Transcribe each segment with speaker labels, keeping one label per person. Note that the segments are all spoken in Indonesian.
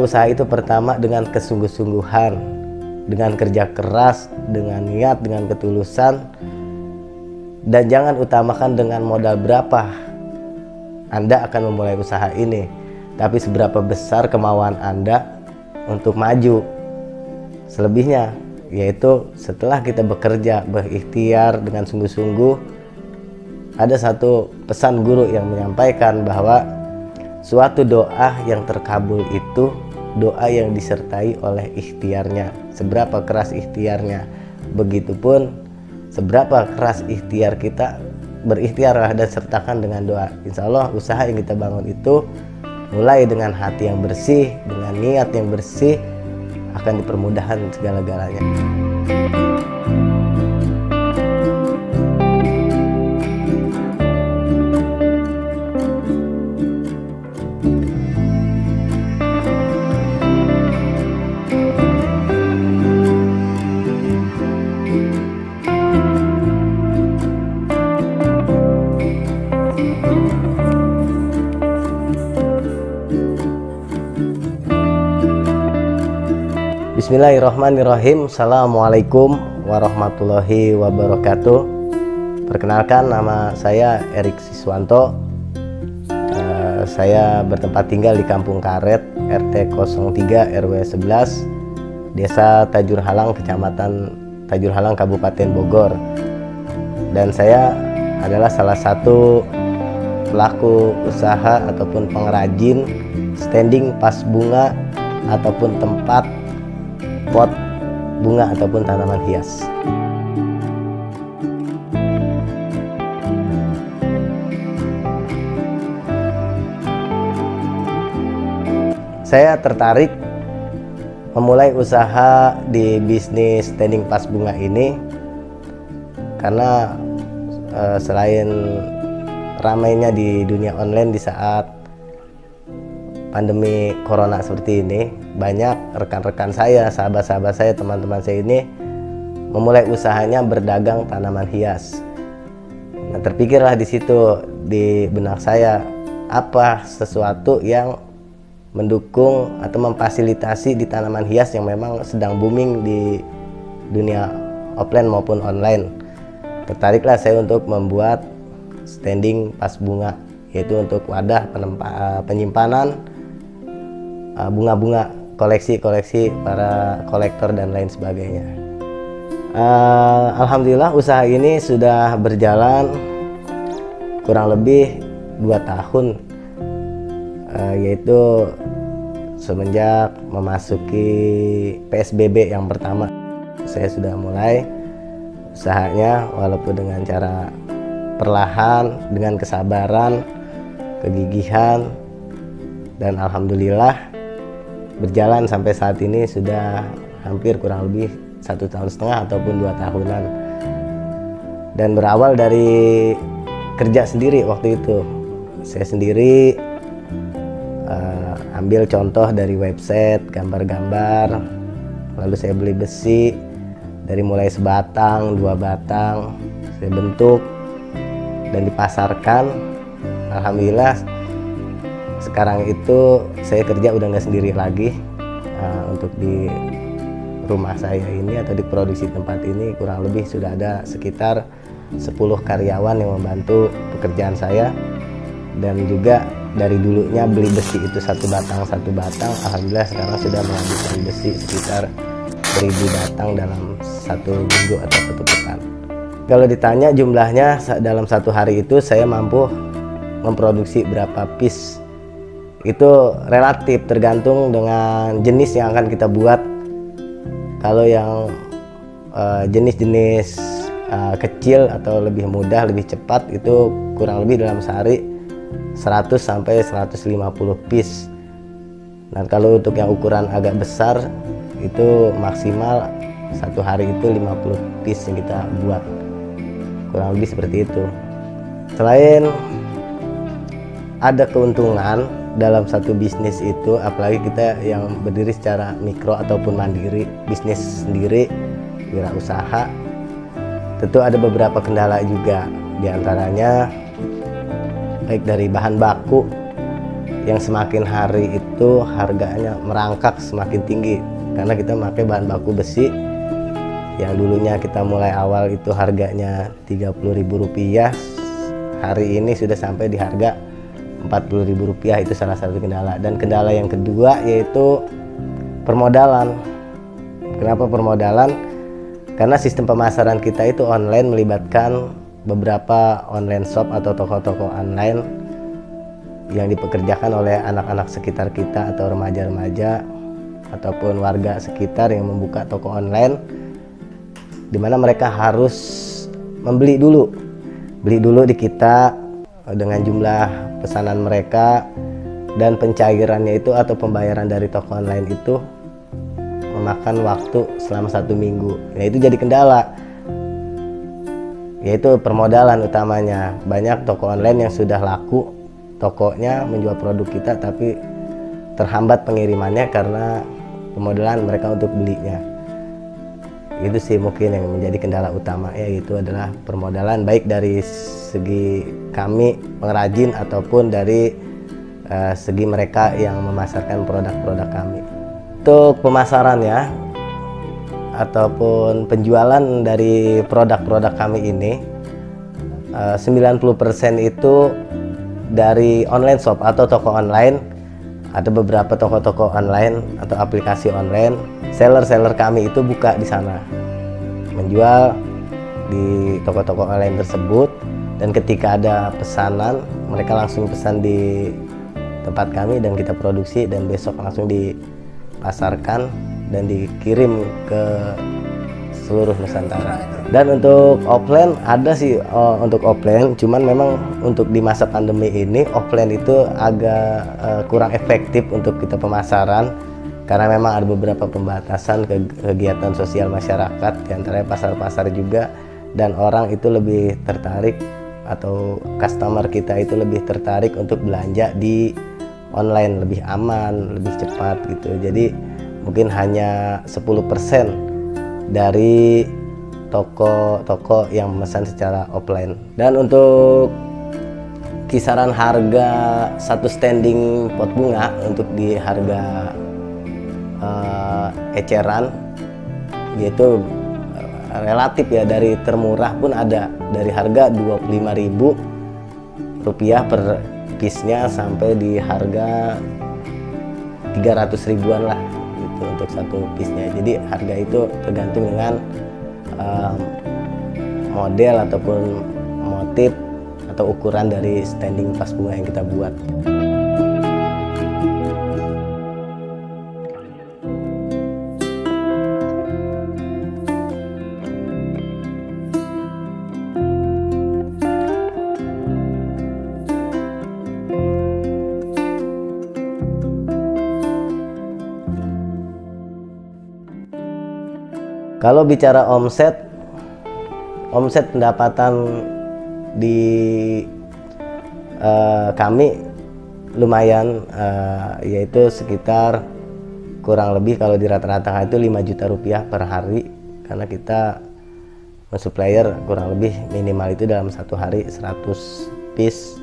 Speaker 1: usaha itu pertama dengan kesungguh-sungguhan, dengan kerja keras, dengan niat, dengan ketulusan. Dan jangan utamakan dengan modal berapa Anda akan memulai usaha ini, tapi seberapa besar kemauan Anda untuk maju. Selebihnya, yaitu setelah kita bekerja, berikhtiar dengan sungguh-sungguh, ada satu pesan guru yang menyampaikan bahwa suatu doa yang terkabul itu doa yang disertai oleh ikhtiarnya. Seberapa keras ikhtiarnya, begitupun seberapa keras ikhtiar kita, berikhtiarlah dan sertakan dengan doa. Insya Allah usaha yang kita bangun itu mulai dengan hati yang bersih, dengan niat yang bersih, akan dipermudahkan segala-galanya. Bismillahirrahmanirrahim. Assalamualaikum warahmatullahi wabarakatuh. Perkenalkan, nama saya Erik Siswanto. Saya bertempat tinggal di Kampung Karet, RT 03 RW 11, Desa Tajur Halang, Kecamatan Tajur Halang, Kabupaten Bogor. Dan saya adalah salah satu pelaku usaha ataupun pengrajin standing pas bunga ataupun tempat pot bunga ataupun tanaman hias. Saya tertarik memulai usaha di bisnis standing pas bunga ini karena selain ramainya di dunia online di saat pandemi corona seperti ini, banyak rekan-rekan saya, sahabat-sahabat saya, teman-teman saya ini memulai usahanya berdagang tanaman hias. Nah, terpikirlah di situ di benak saya, apa sesuatu yang mendukung atau memfasilitasi di tanaman hias yang memang sedang booming di dunia offline maupun online. Tertariklah saya untuk membuat standing pas bunga, yaitu untuk wadah penyimpanan bunga-bunga, koleksi-koleksi para kolektor dan lain sebagainya. Alhamdulillah usaha ini sudah berjalan kurang lebih 2 tahun, yaitu semenjak memasuki PSBB yang pertama. Saya sudah mulai usahanya walaupun dengan cara perlahan, dengan kesabaran, kegigihan, dan alhamdulillah berjalan sampai saat ini sudah hampir kurang lebih 1,5 tahun ataupun 2 tahunan. Dan berawal dari kerja sendiri waktu itu. Saya sendiri ambil contoh dari website, gambar-gambar, lalu saya beli besi dari mulai sebatang, 2 batang, saya bentuk dan dipasarkan. Alhamdulillah sekarang itu saya kerja udah nggak sendiri lagi. Untuk di rumah saya ini atau di produksi tempat ini kurang lebih sudah ada sekitar 10 karyawan yang membantu pekerjaan saya. Dan juga dari dulunya beli besi itu satu batang, alhamdulillah sekarang sudah menghabiskan besi sekitar 1000 batang dalam 1 minggu atau 1 pekan. Kalau ditanya jumlahnya dalam 1 hari itu saya mampu memproduksi berapa piece, itu relatif tergantung dengan jenis yang akan kita buat. Kalau yang jenis-jenis kecil atau lebih mudah, lebih cepat, itu kurang lebih dalam sehari 100 sampai 150 piece. Dan kalau untuk yang ukuran agak besar itu maksimal 1 hari itu 50 piece yang kita buat, kurang lebih seperti itu. Selain ada keuntungan dalam satu bisnis itu, apalagi kita yang berdiri secara mikro ataupun mandiri, bisnis sendiri, wirausaha, tentu ada beberapa kendala juga. Di antaranya baik dari bahan baku yang semakin hari itu harganya merangkak semakin tinggi karena kita pakai bahan baku besi yang dulunya kita mulai awal itu harganya Rp30.000, hari ini sudah sampai di harga Rp40.000. Itu salah satu kendala. Dan kendala yang kedua yaitu permodalan. Kenapa permodalan? Karena sistem pemasaran kita itu online, melibatkan beberapa online shop atau toko-toko online yang dipekerjakan oleh anak-anak sekitar kita atau remaja-remaja ataupun warga sekitar yang membuka toko online, di mana mereka harus beli dulu di kita dengan jumlah pesanan mereka, dan pencairannya itu atau pembayaran dari toko online itu memakan waktu selama 1 minggu. Nah, itu jadi kendala, yaitu permodalan utamanya. Banyak toko online yang sudah laku tokonya menjual produk kita tapi terhambat pengirimannya karena permodalan mereka untuk belinya. Itu sih mungkin yang menjadi kendala utama, yaitu adalah permodalan, baik dari segi kami pengrajin ataupun dari segi mereka yang memasarkan produk-produk kami. Untuk pemasarannya ataupun penjualan dari produk-produk kami ini 90% itu dari online shop atau toko online. Ada beberapa toko-toko online atau aplikasi online, seller-seller kami itu buka di sana, menjual di toko-toko online tersebut, dan ketika ada pesanan mereka langsung pesan di tempat kami dan kita produksi, dan besok langsung dipasarkan dan dikirim ke seluruh Nusantara. Dan untuk offline ada sih, untuk offline, cuman memang untuk di masa pandemi ini offline itu agak kurang efektif untuk kita pemasaran karena memang ada beberapa pembatasan kegiatan sosial masyarakat, diantaranya pasar-pasar juga, dan orang itu lebih tertarik atau customer kita itu lebih tertarik untuk belanja di online, lebih aman, lebih cepat gitu. Jadi mungkin hanya 10% dari toko-toko yang memesan secara offline. Dan untuk kisaran harga satu standing pot bunga untuk di harga eceran, yaitu relatif ya, dari termurah pun ada, dari harga Rp25.000 per piece-nya sampai di harga 300 ribuan lah gitu untuk satu piece-nya. Jadi harga itu tergantung dengan model ataupun motif atau ukuran dari standing vas bunga yang kita buat. Kalau bicara omset pendapatan di kami lumayan, yaitu sekitar kurang lebih kalau di rata-rata itu Rp5 juta per hari, karena kita supplier kurang lebih minimal itu dalam satu hari 100 piece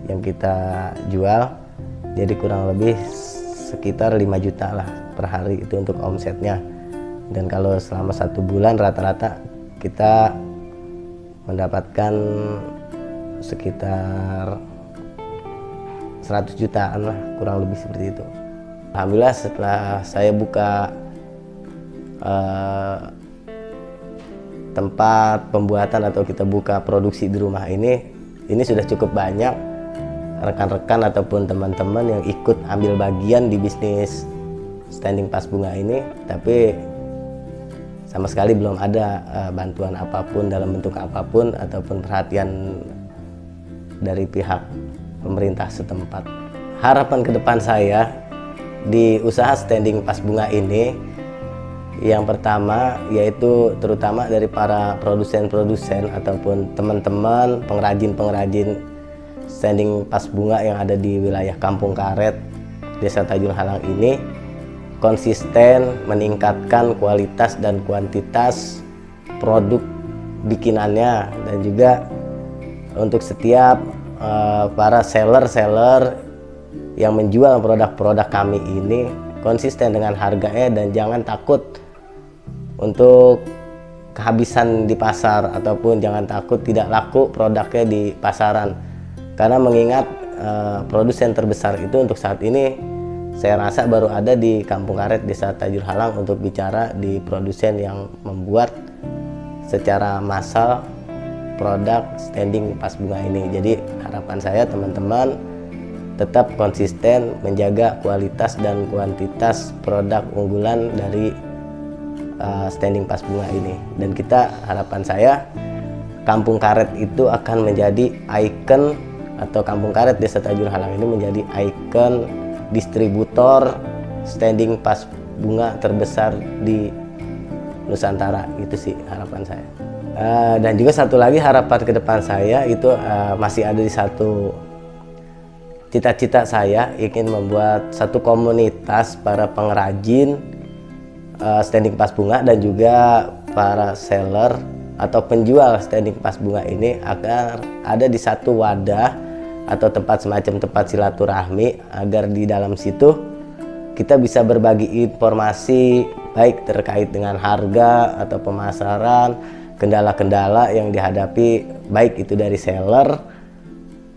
Speaker 1: yang kita jual, jadi kurang lebih sekitar 5 juta lah per hari itu untuk omsetnya. Dan kalau selama 1 bulan rata-rata kita mendapatkan sekitar 100 jutaan lah, kurang lebih seperti itu. Alhamdulillah setelah saya buka tempat pembuatan atau kita buka produksi di rumah ini sudah cukup banyak rekan-rekan ataupun teman-teman yang ikut ambil bagian di bisnis standing vas bunga ini, tapi sama sekali belum ada bantuan apapun dalam bentuk apapun ataupun perhatian dari pihak pemerintah setempat. Harapan ke depan saya di usaha standing vas bunga ini, yang pertama yaitu terutama dari para produsen-produsen ataupun teman-teman pengrajin-pengrajin standing vas bunga yang ada di wilayah Kampung Karet, Desa Tanjung Halang ini, konsisten meningkatkan kualitas dan kuantitas produk bikinannya, dan juga untuk setiap para seller-seller yang menjual produk-produk kami ini konsisten dengan harganya dan jangan takut untuk kehabisan di pasar ataupun jangan takut tidak laku produknya di pasaran. Karena mengingat produsen terbesar itu untuk saat ini saya rasa baru ada di Kampung Karet Desa Tajur Halang untuk bicara di produsen yang membuat secara massal produk standing pas bunga ini. Jadi harapan saya teman-teman tetap konsisten menjaga kualitas dan kuantitas produk unggulan dari standing pas bunga ini. Dan kita harapan saya Kampung Karet itu akan menjadi ikon, atau Kampung Karet Desa Tajur Halang ini menjadi ikon distributor standing pas bunga terbesar di Nusantara. Itu sih harapan saya. Dan juga satu lagi harapan ke depan saya itu masih ada di satu cita-cita saya, ingin membuat satu komunitas para pengrajin standing pas bunga dan juga para seller atau penjual standing pas bunga ini agar ada di satu wadah atau tempat semacam tempat silaturahmi, agar di dalam situ kita bisa berbagi informasi baik terkait dengan harga atau pemasaran, kendala-kendala yang dihadapi baik itu dari seller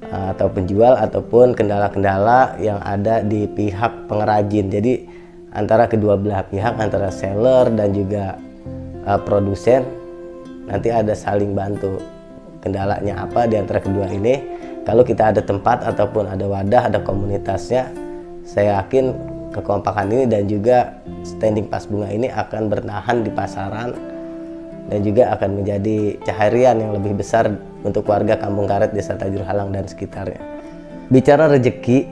Speaker 1: atau penjual ataupun kendala-kendala yang ada di pihak pengrajin. Jadi antara kedua belah pihak, antara seller dan juga produsen, nanti ada saling bantu. Kendalanya apa di antara kedua ini? Kalau kita ada tempat ataupun ada wadah, ada komunitasnya, saya yakin kekompakan ini dan juga standing pas bunga ini akan bertahan di pasaran dan juga akan menjadi caharian yang lebih besar untuk warga Kampung Karet Desa Tajur Halang dan sekitarnya. Bicara rezeki,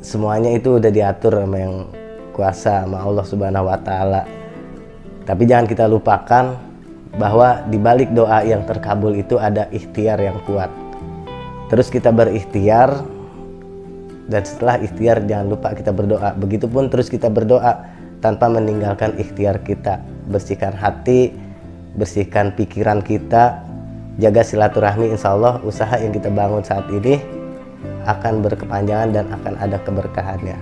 Speaker 1: semuanya itu udah diatur sama yang kuasa, sama Allah Subhanahu wa Ta'ala. Tapi jangan kita lupakan bahwa di balik doa yang terkabul itu ada ikhtiar yang kuat. Terus kita berikhtiar, dan setelah ikhtiar jangan lupa kita berdoa. Begitupun terus kita berdoa tanpa meninggalkan ikhtiar kita. Bersihkan hati, bersihkan pikiran kita, jaga silaturahmi. Insya Allah usaha yang kita bangun saat ini akan berkepanjangan dan akan ada keberkahannya.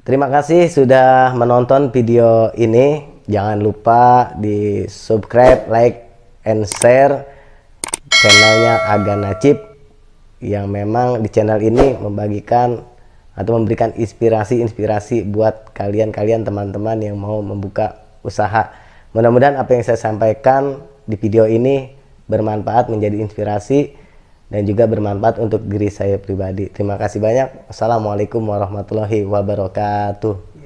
Speaker 1: Terima kasih sudah menonton video ini. Jangan lupa di subscribe, like, and share channelnya Aga Nacip, yang memang di channel ini membagikan atau memberikan inspirasi buat kalian teman-teman yang mau membuka usaha. Mudah-mudahan apa yang saya sampaikan di video ini bermanfaat, menjadi inspirasi dan juga bermanfaat untuk diri saya pribadi. Terima kasih banyak. Wassalamualaikum warahmatullahi wabarakatuh.